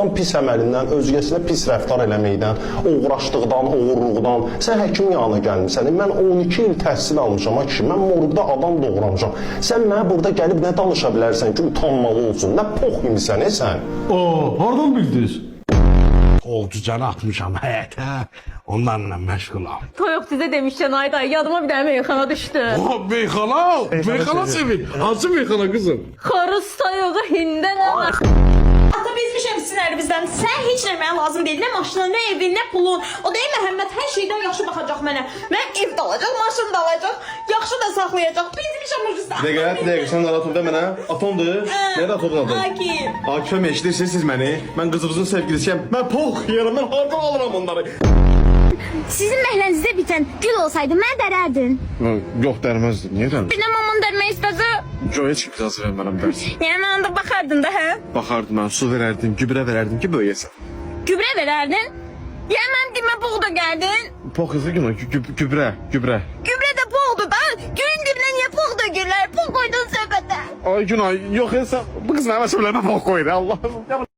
adam pis əməlindən, özgəsinə pis rəftar eləməkdən, uğraşdıqdan, uğurluqdan sən həkim yanına gəlmisən. Mən 12 il təhsil almışam ha kişi. Mən morqda adam doğramışam. Sən mənə burada gəlib nə danışa bilərsən ki, utanmalı olsun. Nə pox imisən sən? Hardan bildiniz? Olcucanı atmışam həyətə, onlarla məşğulam. Toyuq sizə demişkən ay dayı, yadıma bir dənə meyxana düşdü. Meyxana sevin. Hansı meyxana kızım? Xoruz toyuğu hindən var. Ata bezmişəm sizin əlinizdən. Sən heç nə mənə lazım deyil. Nə maşının, nə evin, nə pulun. O deyil Məhəmməd hər şeydən yaxşı baxacaq mənə. Mən ev də alacaq, maşın da alacaq, yaxşı da saxlayacaq. Bezmişəm o yüzden. Dəqiq, sən narahat ol da mənə. Atomdur. Nədə atomun adı? Akif. Akifəm eşidirsiniz siz məni. Mən qızınızın sevgilisiyəm. Mən pox yeyərəm, mən hardan alıram onları? Sizin məhlənizdə bitən gül olsaydı mən dərərdin. Yox, dərməzdim. Niyə dərməz? Bir də mamam dərmək istədi. Yox, heç kim icazə vermərəm dərs. Yəni anda baxardın da hə? Baxardım mən, su verərdim, gübrə verərdim ki, böyüyəsən. Gübrə verərdin. Yəni mənim demə buğda gəldin. Pox hızlı gün, gübrə. Gübrə də buğdu da. Gülün dibinə niyə buğda gürlər? Buğ qoydun söhbətə. Ay Günay, yox insan, bu qız mənə məsələmə pox qoyur, Allah'ım.